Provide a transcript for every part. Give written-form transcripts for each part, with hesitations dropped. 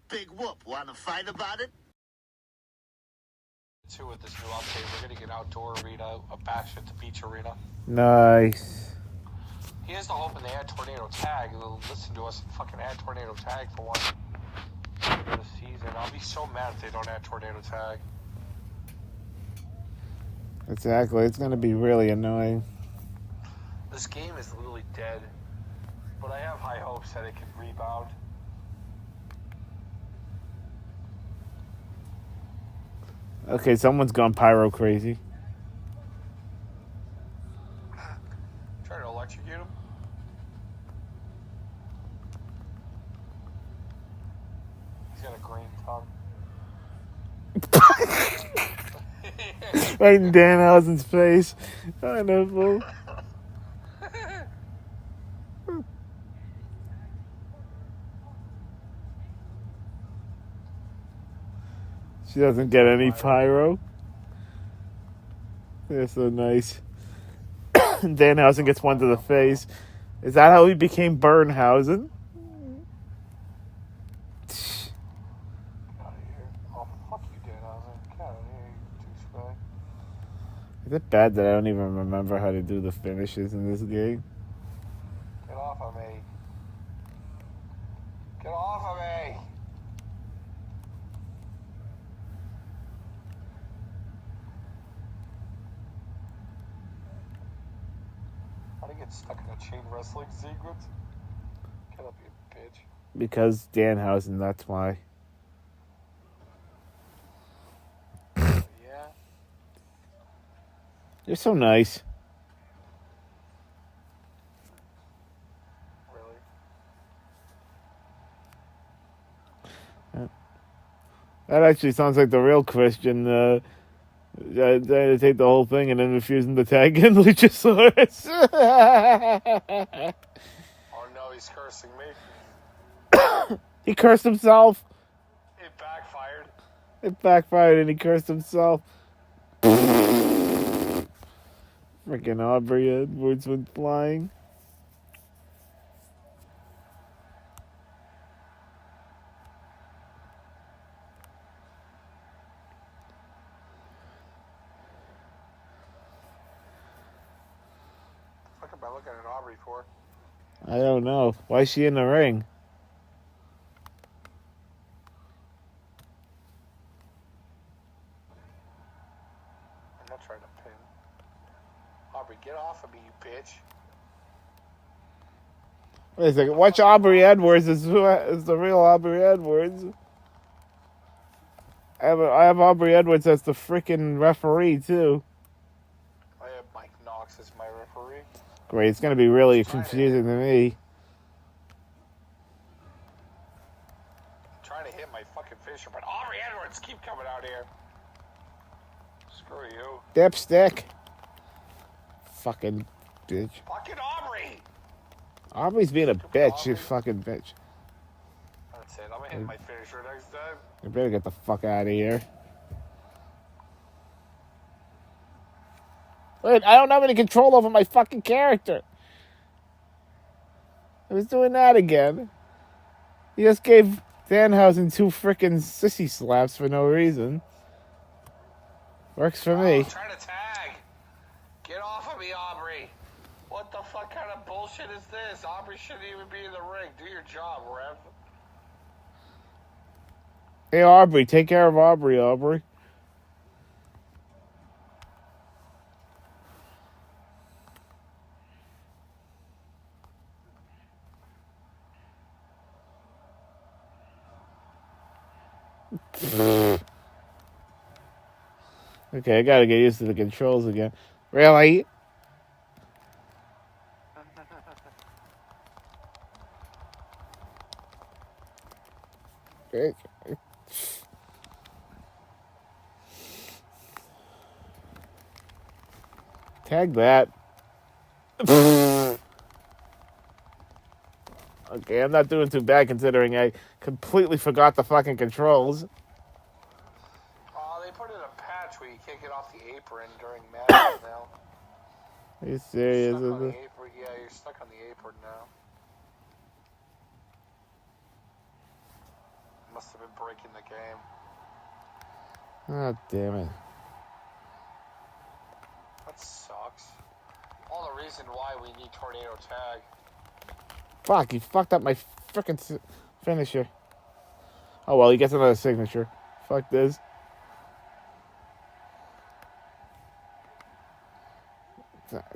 Big whoop. Want to fight about it? Too with this new update, we're gonna get outdoor arena, a bash at the beach arena. Nice. Here's the hope and they add tornado tag. They'll listen to us and fucking add tornado tag for one for the season. I'll be so mad if they don't add tornado tag. Exactly. It's going to be really annoying. This game is literally dead, but I have high hopes that it can rebound. Okay, someone's gone pyro crazy. Trying to electrocute him. He's got a green tongue. Right in Danhausen's face. I know, fool. She doesn't get any pyro. They're so nice. Danhausen gets one to the face. Is that how he became Burnhausen? Get out of here. Oh, fuck you, Danhausen. Get out of here, you douchebag. Is it bad that I don't even remember how to do the finishes in this game? Get off of me. Get off of me. How do you get stuck in a chain wrestling sequence? Get up, you bitch. Because Danhausen, that's why. Yeah? You're so nice. Really? That actually sounds like the real Christian. Trying to take the whole thing and then refusing to tag in Luchasaurus. Oh no, he's cursing me. He cursed himself. It backfired. It backfired and he cursed himself. Freaking Aubrey Edwards went flying. What am I looking at Aubrey for? I don't know. Why is she in the ring? I'm not trying to pin. Aubrey, get off of me, you bitch. Wait a second. Watch Aubrey Edwards is the real Aubrey Edwards. I have Aubrey Edwards as the freaking referee too. I have Mike Knox as my referee. Great. It's gonna be really confusing to me. I'm trying to hit my fucking finisher, but Aubrey Edwards keep coming out here. Screw you. Dipstick. Fucking bitch. Fucking Aubrey! Aubrey's being a bitch, you fucking bitch. That's it. I'm gonna hit my finisher next time. You better get the fuck out of here. Wait, I don't have any control over my fucking character. I was doing that again. He just gave Danhausen 2 frickin' sissy slaps for no reason. Works for me. I'm trying to tag. Get off of me, Aubrey. What the fuck kind of bullshit is this? Aubrey shouldn't even be in the ring. Do your job, Rev. Hey, Aubrey, take care of Aubrey, Aubrey. Okay, I gotta get used to the controls again. Really? Tag that. Okay, I'm not doing too bad considering I completely forgot the fucking controls. Oh, they put in a patch where you can't get off the apron during matches now. Are you serious? Stuck on the apron. Yeah, you're stuck on the apron now. must have been breaking the game. Oh, damn it. That sucks. All the reason why we need tornado tag. Fuck, he fucked up my frickin' finisher. Oh, well, he gets another signature. Fuck this.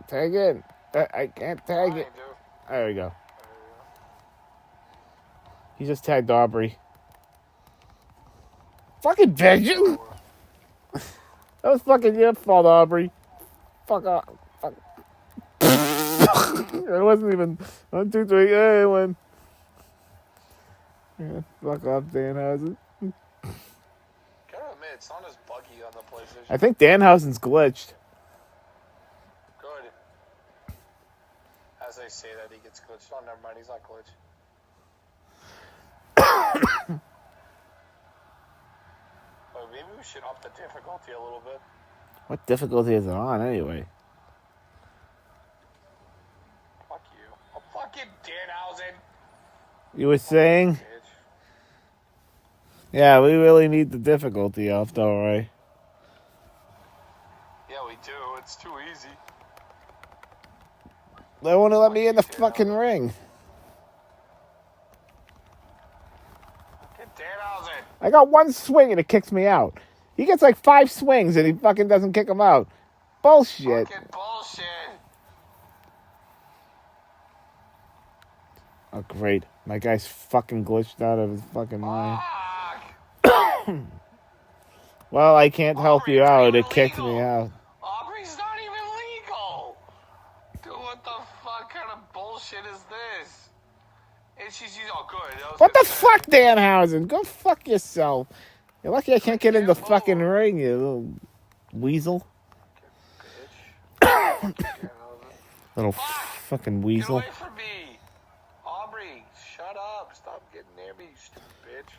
Tag in. I can't tag it. There we go. He just tagged Aubrey. Fucking bitch! That was fucking your fault, Aubrey. Fuck off. Fuck. It wasn't even 1, 2, 3. Hey, one. Yeah, fuck off, Danhausen. Gotta admit, it's not as buggy on the PlayStation. I think Danhausen's glitched. Good. As they say that he gets glitched. Oh, never mind. He's not glitched. But maybe we should up the difficulty a little bit. What difficulty is it on, anyway? Fuck you. Oh, fucking Danhausen. You were saying? Bitch. Yeah, we really need the difficulty up, though, right? Yeah, we do. It's too easy. They won't let me in the fucking ring. Get Danhausen. I got one swing and it kicks me out. He gets like 5 swings and he fucking doesn't kick him out. Bullshit. Fucking bullshit. Oh, great. My guy's fucking glitched out of his fucking mind. Fuck. Well, I can't help Aubrey, you it's out. not It kicked illegal. me out. Aubrey's not even legal. Dude, what the fuck kind of bullshit is this? And she's oh good. I was What gonna the say, fuck, Danhausen? Go fuck yourself. You're lucky I can't get in the can't fucking move. ring, you little weasel. Bitch. Little Fuck! fucking Get weasel. away from me, Aubrey. Shut up. Stop getting near me, you stupid bitch.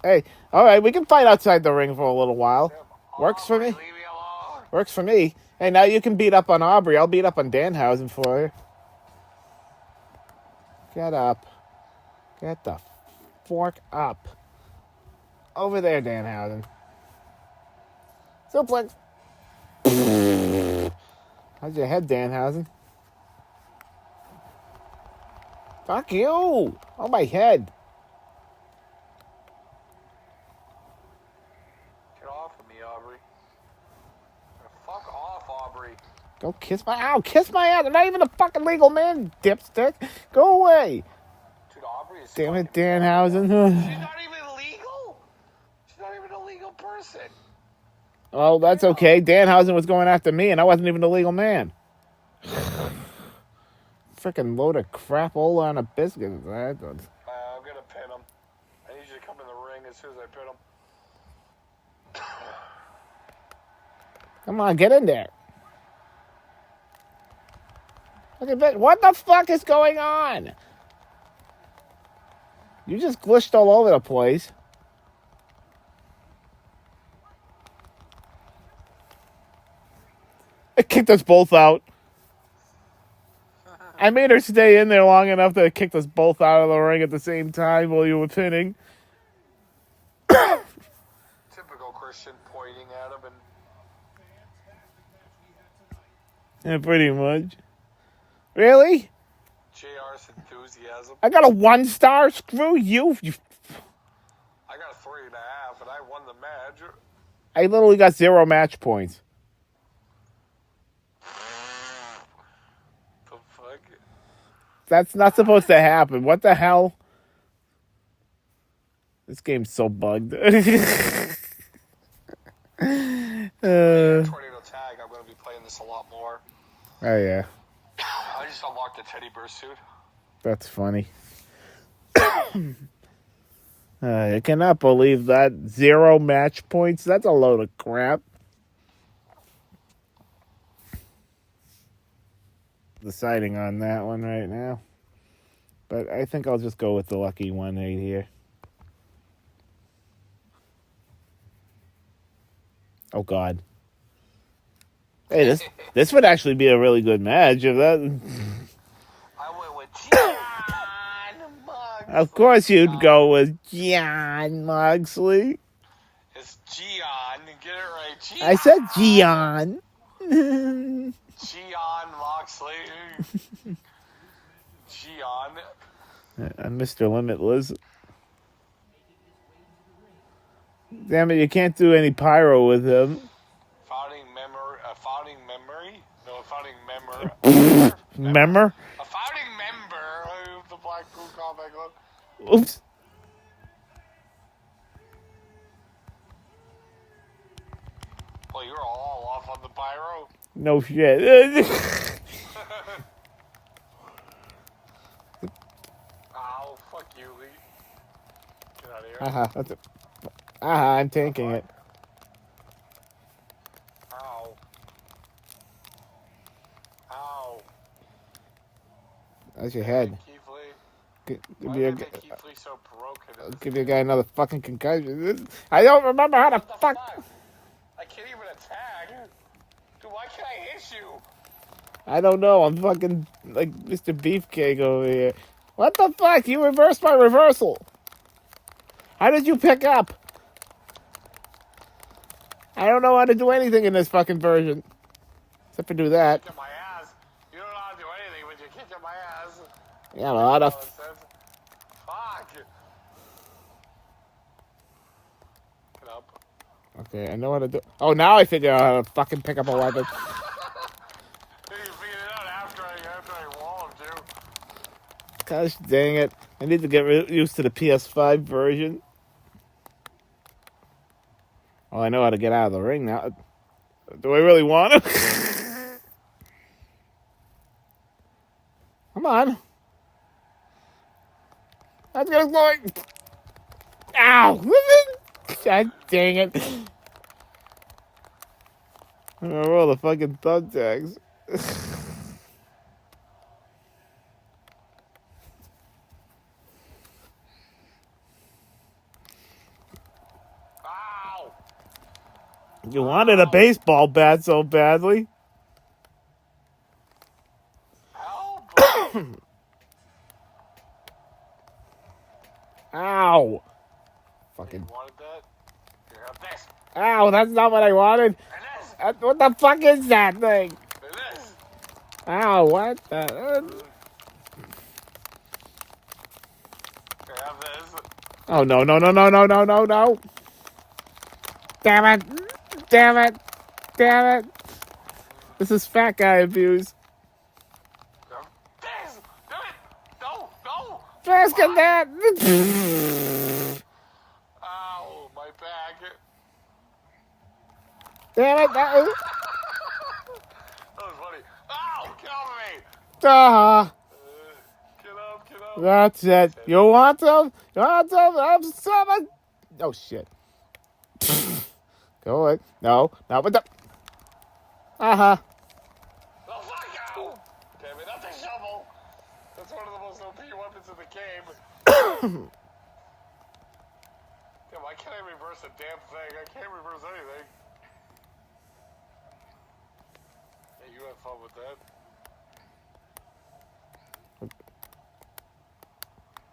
Hey, all right, we can fight outside the ring for a little while. Works for me. Aubrey, leave me alone. Works for me. Hey, now you can beat up on Aubrey. I'll beat up on Danhausen for you. Get up. Get the fork up. Over there, Danhausen. Suplex. How's your head, Danhausen? Fuck you. On my head. Get off of me, Aubrey. Fuck off, Aubrey. Go kiss my... Ow, kiss my ass. I'm not even a fucking legal man, dipstick. Go away. Dude, Aubrey is Damn it, fucking- Danhausen. She's not even legal. She's not even a legal person. Oh, that's okay. Danhausen was going after me, and I wasn't even a legal man. Freaking load of crapola on a biscuit. I'm gonna pin him. I need you to come in the ring as soon as I pin him. Come on, get in there. Look at that. What the fuck is going on? You just glitched all over the place. It kicked us both out. I made her stay in there long enough that it kicked us both out of the ring at the same time while you were pinning. Typical Christian pointing at him and Yeah, pretty much. Really? JR's enthusiasm. I got a 1-star? Screw you. I got a 3.5 and I won the match. I literally got 0 match points. The fuck? That's not supposed to happen. What the hell? This game's so bugged. Tornado tag. I'm gonna be playing this a lot more. Oh, yeah. I just unlocked a teddy bear suit. That's funny. I cannot believe that. 0 match points. That's a load of crap. Deciding on that one right now. But I think I'll just go with the lucky 1-8 here. Oh, God. Hey, this would actually be a really good match if that... I went with John Mug. Of course you'd go with Jon Moxley. It's Gian. Get it right. Gian. I said Gian. Gian Moxley. Gian. Mr. Limitless. Damn it, you can't do any pyro with him. Founding memory? No, founding member. Member? A founding member of the Blackpool Combat Club. Oops. Well, you're all off on the pyro. No shit. Ow, fuck you, Lee. Get out of here. That's it. I'm tanking it. Ow. Ow. That's your head. Keith Lee. Give Why me a, did they make Keith Lee so broken? give your guy another fucking concussion. I don't remember how to What the fuck. I can't even attack. Dude, why can't I hit you? I don't know. I'm fucking like Mr. Beefcake over here. What the fuck? You reversed my reversal. How did you pick up? I don't know how to do anything in this fucking version. Except for do that. Kick my ass. You don't know how to do anything, but you're kicking my ass. Yeah, a lot of. Fuck. Get up. Okay, I know how to do. Oh, now I figure out how to fucking pick up a weapon. You figured it out after I walloped you. Gosh dang it. I need to get used to the PS5 version. Oh, I know how to get out of the ring now. Do I really want to? Come on. That's gonna go. Ow! God dang it. I'm gonna roll the fucking thumbtacks. Ow! You wanted a baseball bat so badly. Help! Ow! Fucking. You wanted that? Here, have this. Ow, that's not what I wanted. And this. What the fuck is that thing? And this. Ow, what the? Here, have this. Oh, no. Damn it. This is fat guy abuse. This. Do it. No. First get that. Ow, my back. Damn it. That was funny. Ow, get off of me. Get up. That's it. You want some? I'm some. Oh, shit. Go away. No, not with the. Oh, fuck you! Damn it, that's a shovel. That's one of the most OP weapons in the game. Damn, why can't I reverse a damn thing? I can't reverse anything. Yeah, you have fun with that.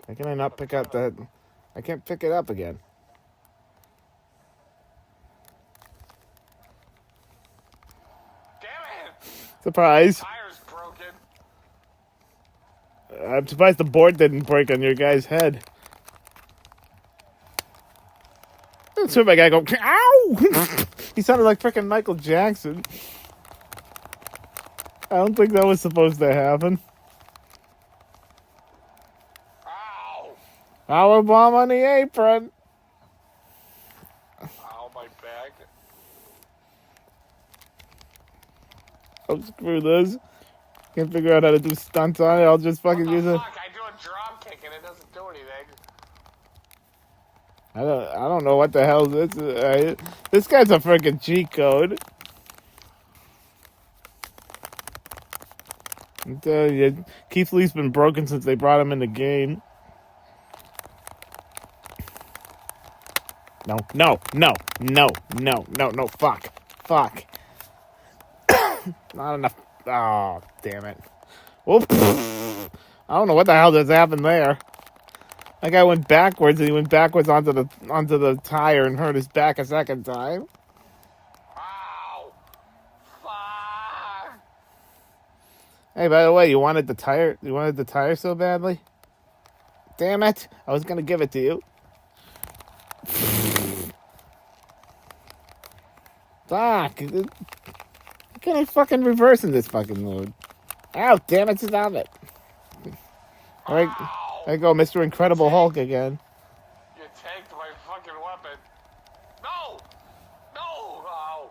How can I not pick up that? I can't pick it up again. Damn it! Surprise. Tire's broken. I'm surprised the board didn't break on your guy's head. Let's hear my guy go, ow! He sounded like freaking Michael Jackson. I don't think that was supposed to happen. Ow! Power bomb on the apron. Ow, my back. Oh, screw this. Can't figure out how to do stunts on it. I'll just fucking use it. Fuck, I do a drop kick and it doesn't do anything. I don't know what the hell this is. This guy's a freaking cheat code. I'm telling you, Keith Lee's been broken since they brought him in the game. No, fuck. Not enough. Oh, damn it. Whoop. I don't know what the hell just happened there. That guy went backwards, and he went backwards onto the tire and hurt his back a second time. Ow! Fuck! Hey, by the way, you wanted the tire? You wanted the tire so badly? Damn it! I was gonna give it to you. Fuck! Can I fucking reverse in this fucking mode? Ow! Damn it! Stop it! All right, there you go, Mr. Incredible Hulk again. You tanked my fucking weapon. No! No! Ow!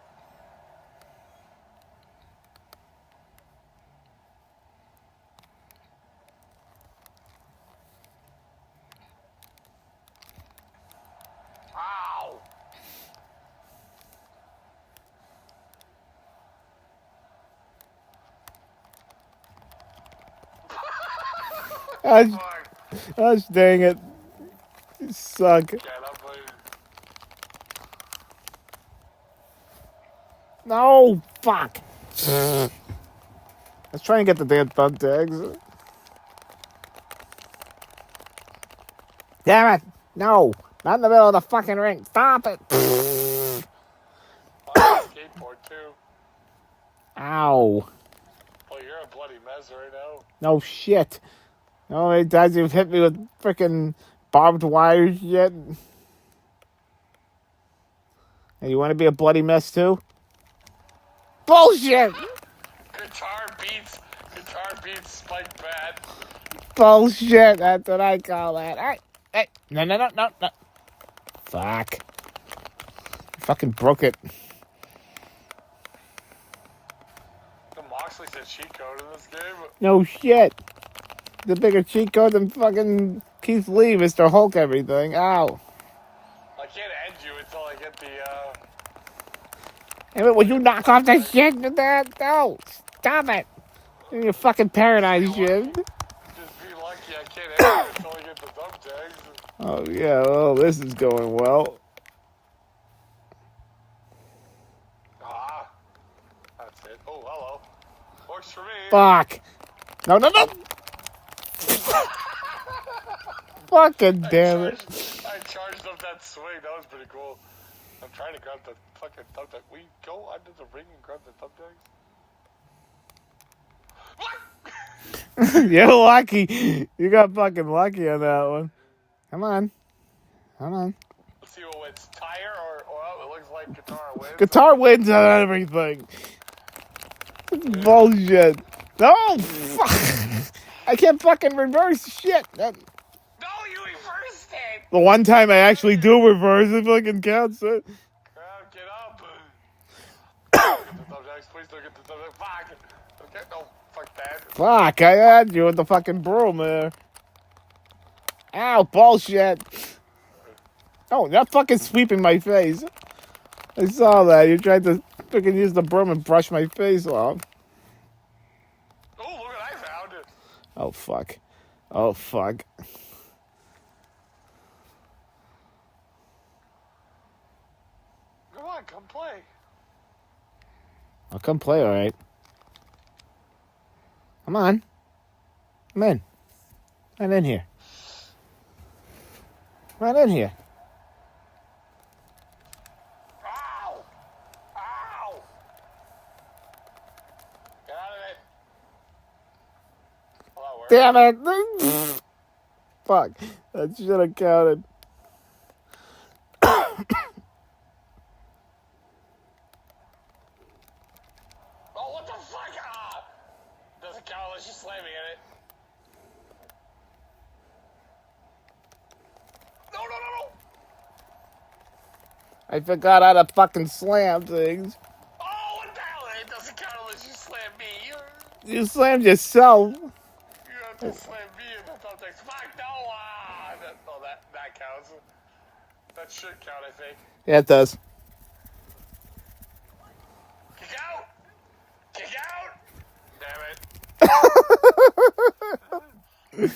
Ow! Gosh dang it. You suck. Get up, please. No! Fuck! Let's try and get the damn thumbtacks. Damn it! No! Not in the middle of the fucking ring. Stop it! Skateboard too. Ow. Well, you're a bloody mess right now. No shit. No, many times you've hit me with freaking barbed wire shit. Hey, you want to be a bloody mess too? Bullshit! Guitar beats Spike Bad. Bullshit, that's what I call that. Alright. Hey, no. Fuck. Fucking broke it. The Moxley's a cheat code in this game. No shit. The bigger cheat code than fucking Keith Lee, Mr. Hulk everything. Ow. I can't end you until I get the, Hey, will you knock off the shit with that? No. Stop it. You're fucking paradise shit. Just be lucky I can't end you until I get the thumbtacks. Oh, yeah. Oh, this is going well. Ah. That's it. Oh, hello. Works for me. Fuck. No. Fucking damn it. I charged up that swing. That was pretty cool. I'm trying to grab the fucking thumbtack. We go under the ring and grab the thumbtacks? What? You're lucky. You got fucking lucky on that one. Come on. Let's see what wins. Tire or well, it looks like guitar wins. Guitar wins on everything. Bullshit. No, fuck. I can't fucking reverse shit. No, you reversed it. The one time I actually do reverse, it fucking counts it. Crowd, get up. Get the thumbtacks. Please don't get the thumbtacks. Fuck. Okay, no, fuck that. Fuck, I had you with the fucking broom there. Ow, bullshit. Oh, not fucking sweeping my face. I saw that. You tried to fucking use the broom and brush my face off. Oh, look what I found. Oh, fuck. Oh, fuck. Come on, come play. I'll come play, all right. Come on. Come in. Come in here. Come in here. Ow! Ow! Get out of it. Well, that worked. Damn it! Fuck. That should have counted. Oh, what the fuck? Ah! Doesn't count unless you slam me in it. No. I forgot how to fucking slam things. Oh, what the hell? It doesn't count unless you slam me. You slammed yourself. You have to slam me in the thumbtacks. Fuck, no. Ah! That counts. That should count, I think. Yeah, it does. Kick out! Kick out! Damn it.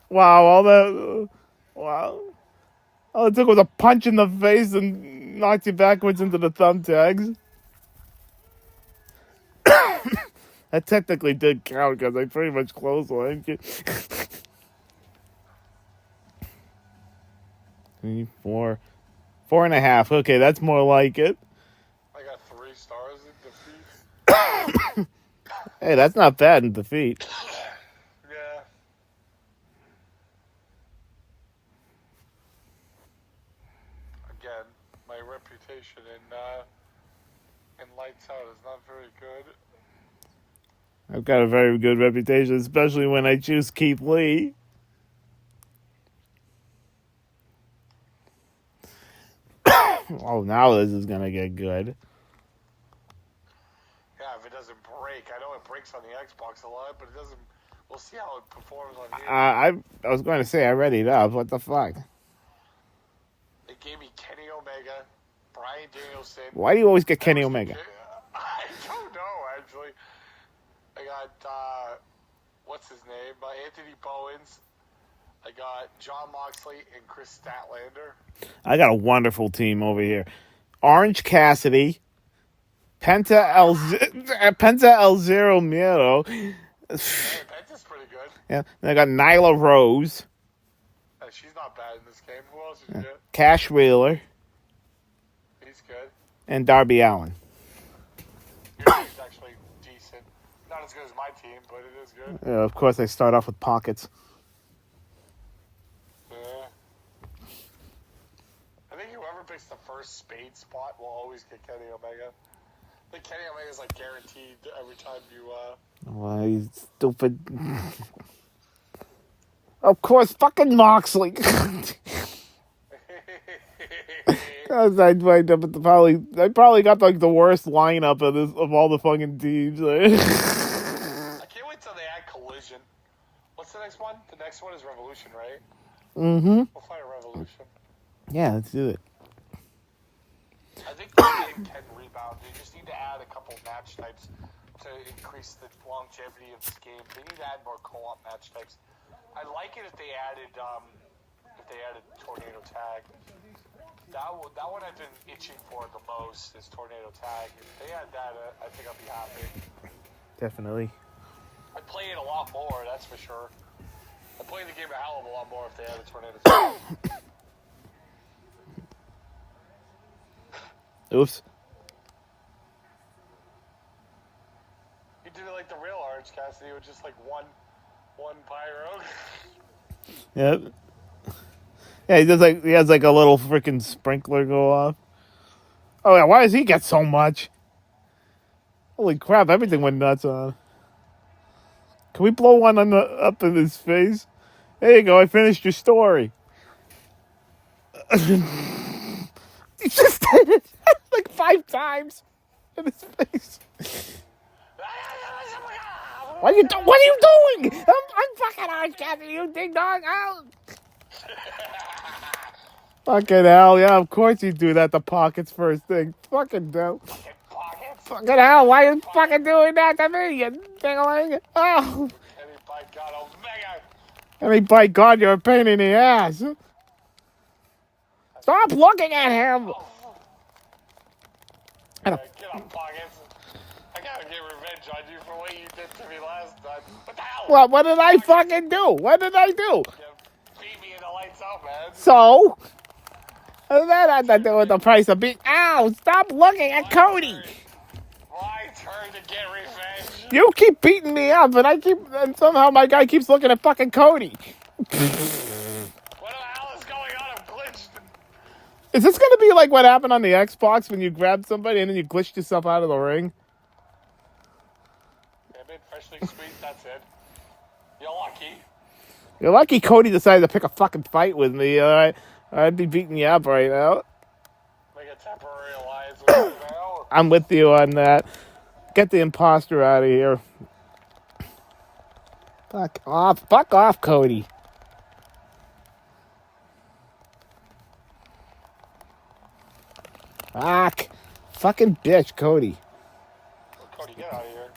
Wow, all that. Wow. All it took was a punch in the face and knocked you backwards into the thumbtacks. That technically did count because I pretty much clotheslined you. 3, 4, 4.5. Okay, that's more like it. I got 3 stars in defeat. Hey, that's not bad in defeat. Yeah. Again, my reputation in Lights Out is not very good. I've got a very good reputation, especially when I choose Keith Lee. Oh, now this is gonna get good. Yeah, if it doesn't break. I know it breaks on the Xbox a lot, but it doesn't. We'll see how it performs on here. I was going to say I read it up. What the fuck? They gave me Kenny Omega, Bryan Danielson. Why do you always get Kenny Omega? I don't know, actually. I got, what's his name? Anthony Bowens. I got John Moxley and Chris Statlander. I got a wonderful team over here. Orange Cassidy, Penta El Zero Miedo. Hey, Penta's pretty good. Yeah, and I got Nyla Rose, She's not bad in this game. Who else did you get? Cash Wheeler, He's good. and Darby Allin. Your team's actually decent. Not as good as my team, but it is good. Yeah, of course, I start off with pockets. Yeah. I think whoever picks the first spade spot will always get Kenny Omega. I think Kenny Omega's like guaranteed every time you, Why, you stupid. Of course, fucking Moxley. I probably got like the worst lineup of all the fucking teams. I can't wait till they add Collision. What's the next one? The next one is Revolution, right? Mm-hmm. We'll fight a Revolution. Yeah, let's do it. I think the game can rebound. They just need to add a couple match types to increase the longevity of this game. They need to add more co-op match types. I like it if they added Tornado Tag. That one I've been itching for the most is Tornado Tag. If they add that, I think I'll be happy. Definitely. I'd play it a lot more, that's for sure. I'd play the game a hell of a lot more if they added Tornado Tag. Oops. You did it like the real Orange Cassidy with just like one pyro. Yep. Yeah, he has like a little freaking sprinkler go off. Oh yeah, why does he get so much? Holy crap, everything went nuts on. Can we blow one up in his face? There you go, I finished your story. He just did it like 5 times in his face. What are you doing? I'm fucking Orange Cassidy, you ding dong. Out. Fucking hell, yeah, of course you do that. The pockets first thing. Fucking dope. Fucking hell, why are you fucking doing that to me, you dingling? Oh. Any by God, you're a pain in the ass. Stop looking at him. Get up, Pockets. I gotta get revenge on you for what you did to me last time. What the hell? What did I fucking do? What did I do? You beat me in the Lights Out, man. So? That had to do with the price of being. Ow! Stop looking at Cody. My turn to get revenge. You keep beating me up, and somehow my guy keeps looking at fucking Cody. What the hell is going on? I'm glitched. Is this gonna be like what happened on the Xbox when you grabbed somebody and then you glitched yourself out of the ring? Damn it, freshly sweet, that's it. You're lucky. You're lucky Cody decided to pick a fucking fight with me, alright? I'd be beating you up right now. Make a temporary alliance with you now. I'm with you on that. Get the imposter out of here. Fuck off, Cody. Fuck. Fucking bitch, Cody. Cody, get out of here.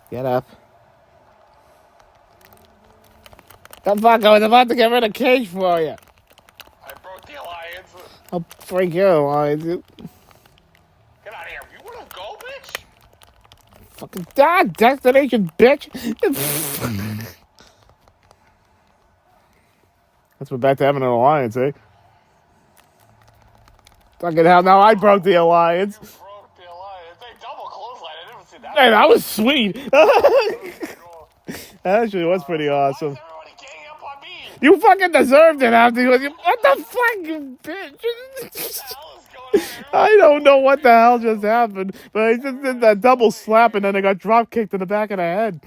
Get up. The fuck, I was about to get rid of Cage for you. I broke the alliance. I'll freak you, alliance. Get out of here. You wanna go, bitch? Fucking destination, bitch. That's what back to having an alliance, eh? Fucking hell, now I broke the alliance. You broke the alliance. They double clothesline. I never seen that. Hey, that was sweet. Cool. That actually was pretty Why awesome. is everybody ganging up on me? You fucking deserved it after you. What the fuck, you bitch? What the hell is going on? I don't know what the hell just happened, but I just did that double slap and then I got drop kicked in the back of the head.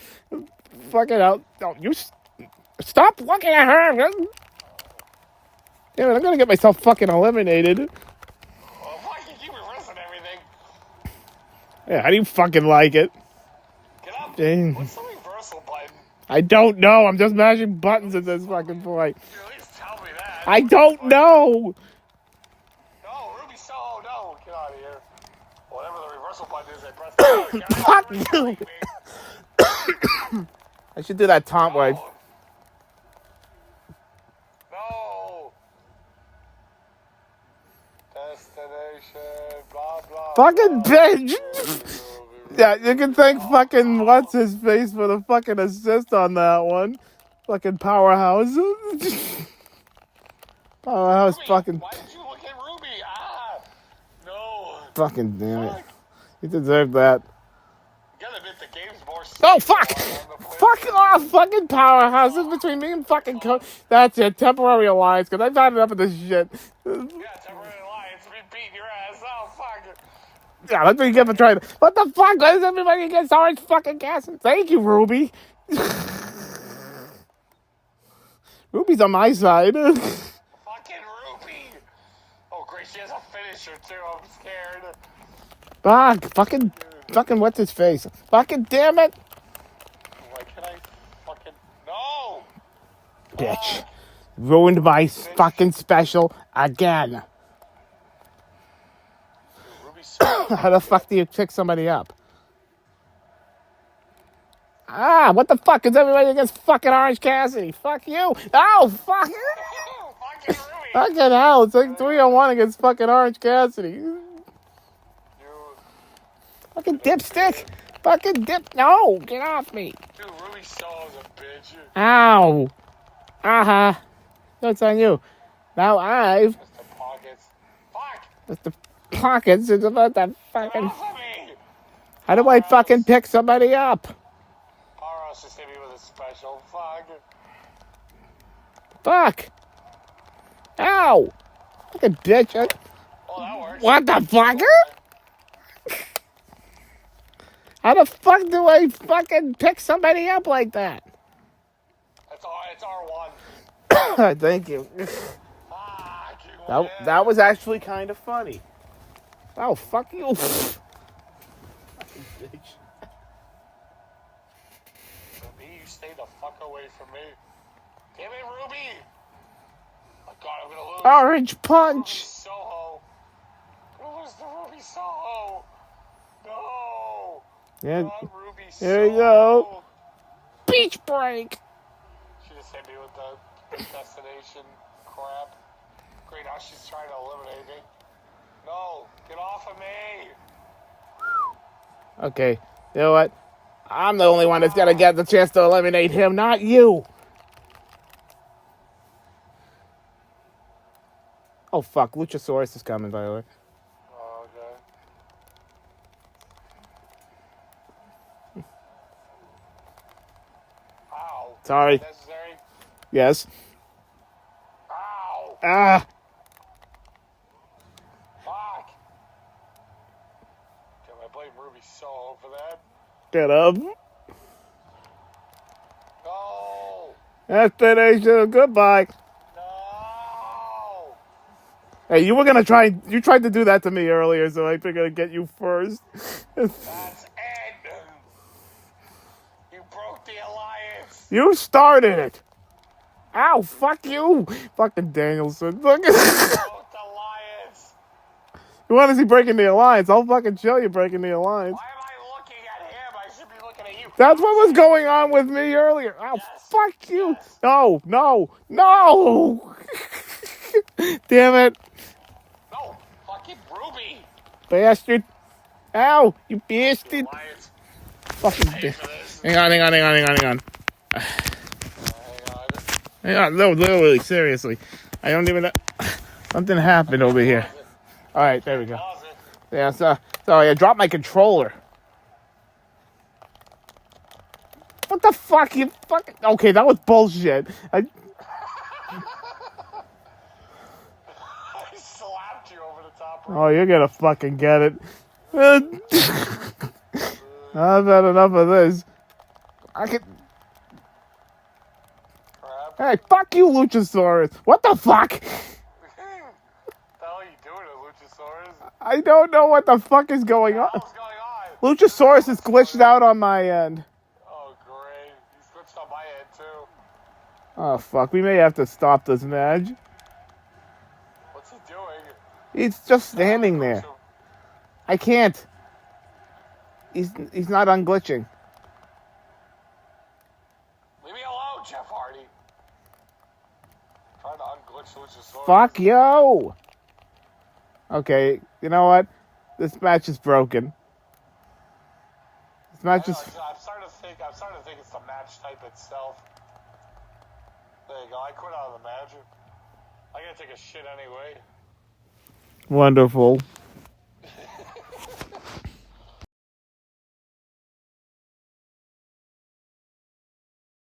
Fucking hell. No, stop looking at her. Damn it, I'm gonna get myself fucking eliminated. Well, fuck you keep reversing everything. Yeah, how do you fucking like it? Get up. Dang. What's the reversal button? I don't know. I'm just mashing buttons at this fucking point. You at least tell me that. I don't know. No, Ruby Soho, no. Get out of here. Whatever the reversal button is, I press it. Fuck you. I should do that taunt where I... No. Destination, blah, blah. Fucking blah. bitch. Yeah, you can thank fucking what's-his-face for the fucking assist on that one. Fucking Powerhouse. Powerhouse Ruby, fucking... why did you look at Ruby? Ah. No. Fucking damn it. Fuck. You deserve that. You gotta admit the game's more Oh, fuck! on the play. Fuck off! Fucking Powerhouse. This is between me and fucking That's it. Temporary alliance, because I've had enough of this shit. Yeah, temporary alliance. Been beating your ass. Oh, fuck. Yeah, let me give a try. What the fuck? Why does everybody get orange fucking gas? Thank you, Ruby. Ruby's on my side. Fucking Ruby. Oh, great. She has a finisher, too. I'm scared. Fuck. Fucking what's his face? Fucking damn it. Why can I fucking... No. Bitch. Ruined my fucking special again. Ruby's so... How the fuck do you pick somebody up? Ah, what the fuck is everybody against fucking Orange Cassidy? Fuck you. Oh, fuck. Fucking Ruby. Fucking hell. It's like 3-on-1 against fucking Orange Cassidy. You... Fucking dipstick. Fucking dip. No, get off me. Dude, Ruby Soho's a bitch. Ow. Uh-huh. That's on you. Now I've... Mr. Pockets. Fuck. Mr. Pockets is about that Get fucking... off of me. How do I fucking pick somebody up? Powerhouse just hit me with a special. Fuck. Fuck. Ow. Fucking bitch. Oh, that works. What the fuck? How the fuck do I fucking pick somebody up like that? It's R1. Thank you. Fuck you. That was actually kind of funny. Oh, fuck you. Fucking bitch. Ruby, you stay the fuck away from me. Damn it, Ruby. Oh, God, I'm gonna lose. Orange Ruby punch. Soho. Where's the Ruby Soho? No. Yeah. Not Ruby There you Soho. go. Beach break. She just hit me with the destination crap. Great, now she's trying to eliminate me. No, get off of me. Okay. You know what? I'm the only one that's gonna get the chance to eliminate him, not you. Oh, fuck. Luchasaurus is coming, by the way. Oh, okay. Ow. Sorry. Necessary? Yes. Ow. Ah. Fuck. Can I blame Ruby Soho for that? Get up. No. Destination. Goodbye. No. Hey, you were gonna try. You tried to do that to me earlier, so I figured I'd get you first. That's it. You broke the alliance. You started it. Ow, fuck you. Fucking Danielson. Fucking... Broke the alliance. You want to see breaking the alliance? I'll fucking show you breaking the alliance. Why am I looking at him? I should be looking at you. That's what was going on with me earlier. Ow, Yes. fuck you. Yes. No, no, no. Damn it. No, fucking Ruby. Bastard. Ow, you bastard. Alliance. Fucking Pay bitch. for this. Hang on. Hang on. Yeah, no, literally, seriously. I don't even know. Something happened over here. All right, there we go. Pause it. Yeah, sorry, I dropped my controller. What the fuck? You fucking... Okay, that was bullshit. I slapped you over the top rope. Oh, you're gonna fucking get it. I've had enough of this. I can... Crap. Hey, fuck you, Luchasaurus. What the fuck? What the hell are you doing to Luchasaurus? I don't know what the fuck is going on. What's going on? Luchasaurus is glitched out on my end. Oh, great. He switched on my end, too. Oh, fuck. We may have to stop this match. What's he doing? He's just standing there. I can't. He's not unglitching. Leave me alone, Jeff Hardy. Trying to unglitch Luchasaurus. Fuck you. Okay, you know what? This match is broken. This match is... I'm starting to think it's the match type itself. There you go. I quit out of the match. I gotta take a shit anyway. Wonderful.